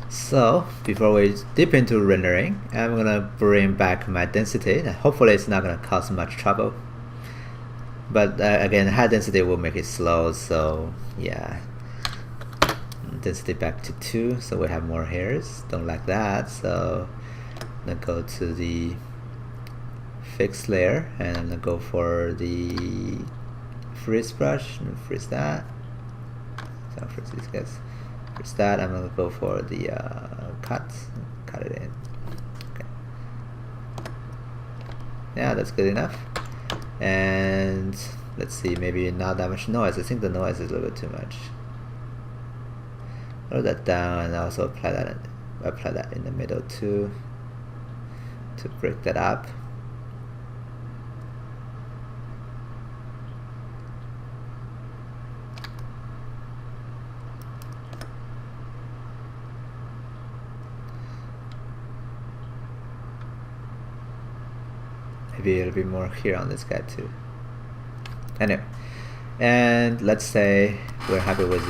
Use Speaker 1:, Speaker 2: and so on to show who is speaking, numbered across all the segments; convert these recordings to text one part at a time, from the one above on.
Speaker 1: So before we dip into rendering, I'm gonna bring back my density. Hopefully it's not gonna cause much trouble. But again, high density will make it slow, so yeah. Density back to 2, so we have more hairs. Don't like that, so I'm gonna go to the fixed layer and I'm gonna go for the Frizz Brush and frizz that. So frizz these guys. Frizz that. I'm gonna go for the cut it in. Okay. Yeah, that's good enough. And let's see, maybe not that much noise. I think the noise is a little bit too much. Lower that down and also apply that in the middle too, to break that up. Maybe a little bit more here on this guy too. Anyway, and let's say we're happy with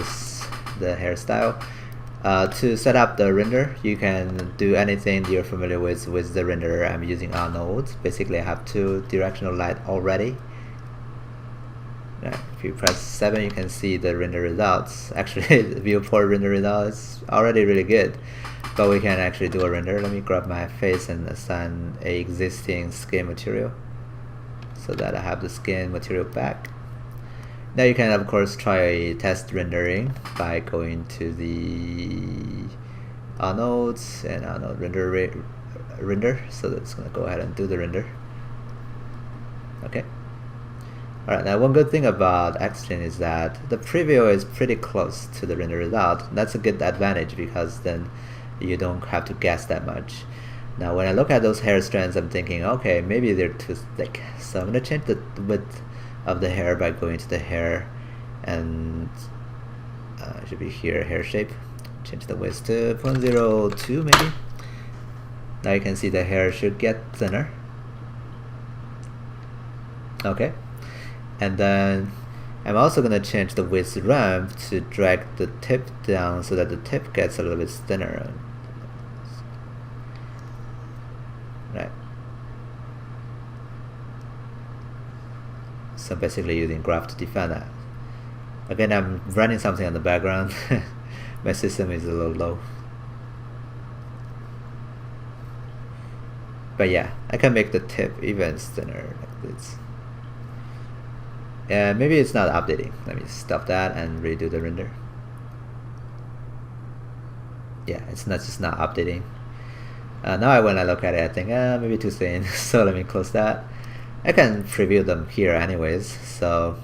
Speaker 1: the hairstyle. To set up the render, you can do anything you're familiar with the renderer. I'm using Arnold. Basically, I have 2 directional light already. If you press 7, you can see the render results. Actually, the viewport render results already really good. But we can actually do a render. Let me grab my face and assign a existing skin material so that I have the skin material back. Now you can of course try test rendering by going to the Arnold and Arnold render. So that's gonna go ahead and do the render. Okay. Alright, now one good thing about Xgen is that the preview is pretty close to the render result. That's a good advantage because then you don't have to guess that much. Now when I look at those hair strands, I'm thinking, okay, maybe they're too thick. So I'm gonna change the width of the hair by going to the hair and it should be here, hair shape. Change the width to 0.02 maybe. Now you can see the hair should get thinner. Okay. And then I'm also going to change the width ramp to drag the tip down so that the tip gets a little bit thinner. Right. So basically using graph to define that. Again, I'm running something on the background. My system is a little low. But yeah, I can make the tip even thinner like this. Maybe it's not updating. Let me stop that and redo the render. Yeah, it's just not updating. Now when I look at it, I think maybe too thin. So let me close that. I can preview them here anyways. So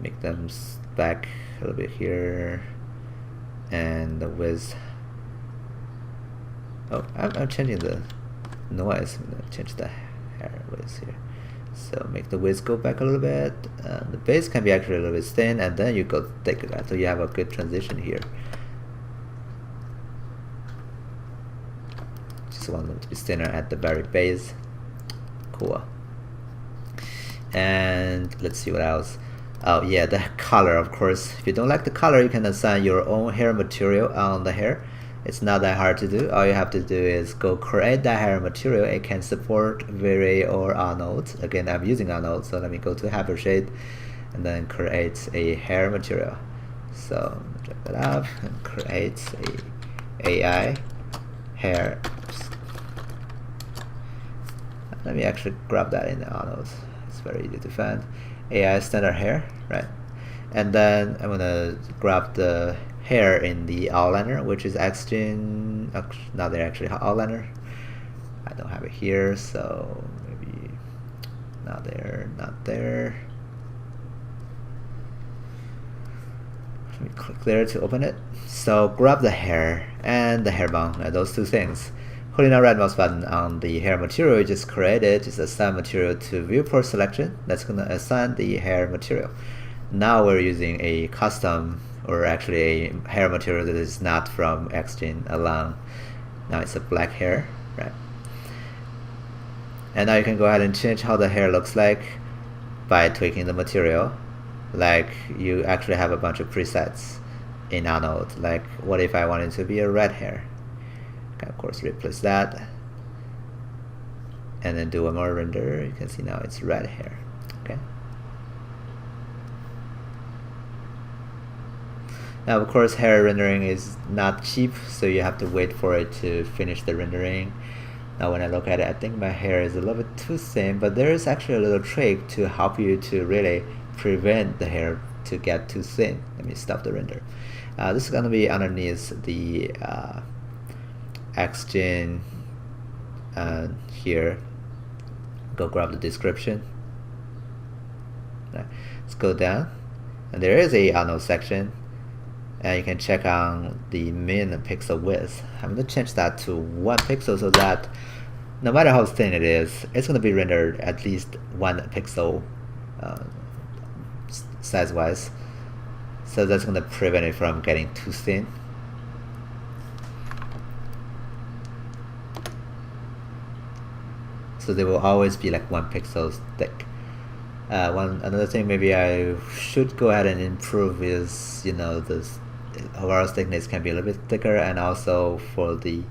Speaker 1: make them back a little bit here, and the width. Oh, I'm changing the noise. I'm gonna change the hair width here. So make the width go back a little bit. The base can be actually a little bit thin, and then you go take that, so you have a good transition here. Just want them to be thinner at the very base. Cool. And let's see what else. Oh yeah, the color, of course. If you don't like the color, you can assign your own hair material on the hair. It's not that hard to do. All you have to do is go create that hair material. It can support V-Ray or Arnold. Again, I'm using Arnold, so let me go to Hypershade and then create a hair material. So drag that up and create a AI hair. Let me actually grab that in the Arnold. It's very easy to find. AI standard hair, right? And then I'm gonna grab the hair in the outliner, which is Xgen. Not there actually outliner. I don't have it here, so maybe not there, not there. Let me click there to open it. So grab the hair and the hair bond, those two things. Holding a right mouse button on the hair material you just created, just assign material to viewport selection. That's gonna assign the hair material. Now we're using a custom, or actually a hair material that is not from Xgen alone. Now it's a black hair, right? And now you can go ahead and change how the hair looks like by tweaking the material. Like you actually have a bunch of presets. in Arnold. Like, what if I wanted to be a red hair? Can of course replace that, and then do one more render. You can see now it's red hair. Okay. Now, of course, hair rendering is not cheap, so you have to wait for it to finish the rendering. Now, when I look at it, I think my hair is a little bit too thin, but there is actually a little trick to help you to really prevent the hair to get too thin. Let me stop the render. This is going to be underneath the Xgen here. Go grab the description. Let's go down, and there is a Arnold section. And you can check on the min pixel width. I'm going to change that to 1 pixel so that no matter how thin it is, it's going to be rendered at least 1 pixel size-wise. So that's going to prevent it from getting too thin. So they will always be like 1 pixel thick. Another thing maybe I should go ahead and improve is, you know, this overall thickness can be a little bit thicker, and also for the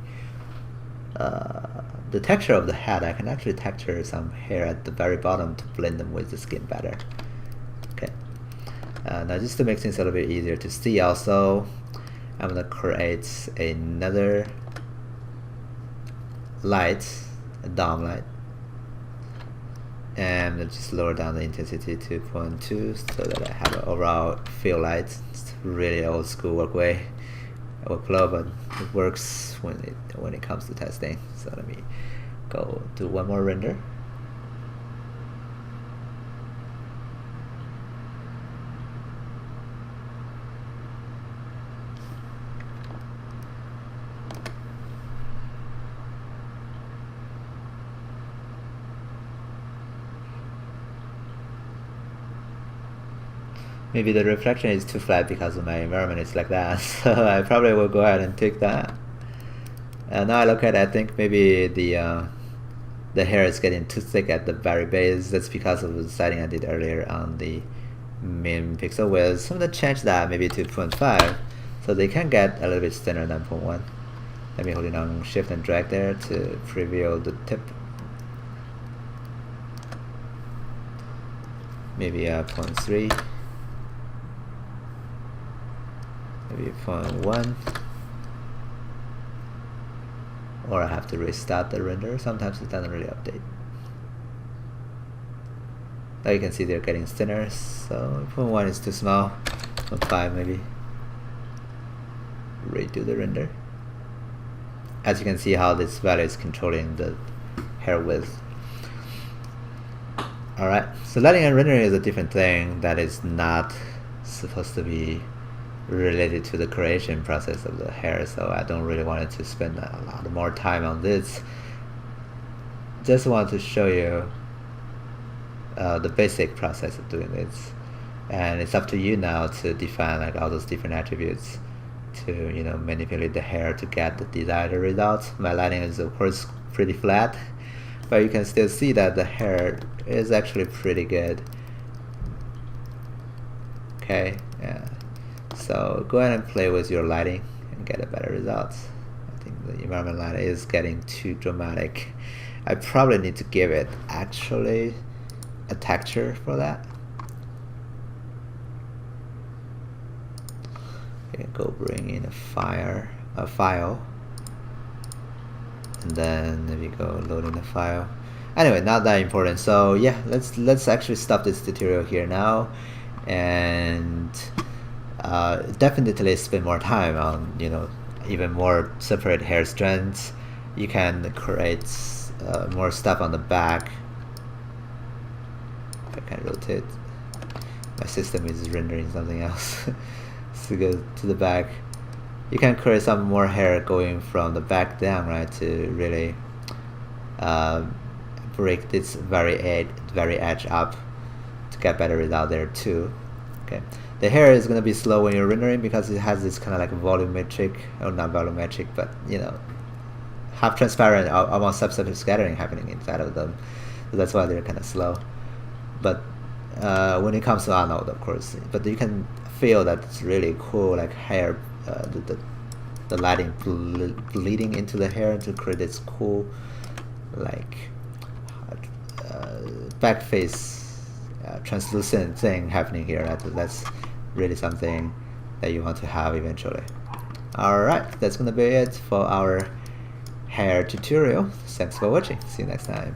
Speaker 1: texture of the head, I can actually texture some hair at the very bottom to blend them with the skin better. Okay. Now just to make things a little bit easier to see, also I'm gonna create another light, a dome light, and just lower down the intensity to 2.2 so that I have an overall feel light. It's really old school workflow, but it works when it comes to testing. So let me go do one more render. Maybe the reflection is too flat because of my environment is like that, so I probably will go ahead and take that. And now I look at it, I think maybe the hair is getting too thick at the very base. That's because of the setting I did earlier on the min pixel width. So I'm going to change that maybe to 0.5 so they can get a little bit thinner than 0.1. Let me hold it on shift and drag there to preview the tip. Maybe 0.3. Maybe 0.1, or I have to restart the render. Sometimes it doesn't really update. Now you can see they're getting thinner, so 0.1 is too small. 0.5 maybe. Redo the render. As you can see how this value is controlling the hair width. Alright, so lighting and rendering is a different thing that is not supposed to be related to the creation process of the hair, so I don't really want to spend a lot more time on this. Just want to show you the basic process of doing this, and it's up to you now to define like all those different attributes to, you know, manipulate the hair to get the desired result. My lighting is of course pretty flat, but you can still see that the hair is actually pretty good. Okay, yeah. So go ahead and play with your lighting and get a better result. I think the environment light is getting too dramatic. I probably need to give it actually a texture for that. Okay, go bring in a file, and then maybe go load in the file. Anyway, not that important. So yeah, let's actually stop this tutorial here now, and definitely spend more time on, you know, even more separate hair strands. You can create more stuff on the back. I can rotate. My system is rendering something else. So go to the back. You can create some more hair going from the back down, right, to really break this very edge up to get better result there too. Okay. The hair is going to be slow when you're rendering because it has this kind of like volumetric, or not volumetric, but, you know, half transparent, almost subsurface scattering happening inside of them. So that's why they're kind of slow. But when it comes to Arnold, of course, but you can feel that's really cool, like hair, the lighting bleeding into the hair to create this cool, like back face translucent thing happening here. That's really something that you want to have eventually. Alright, that's gonna be it for our hair tutorial. Thanks for watching. See you next time.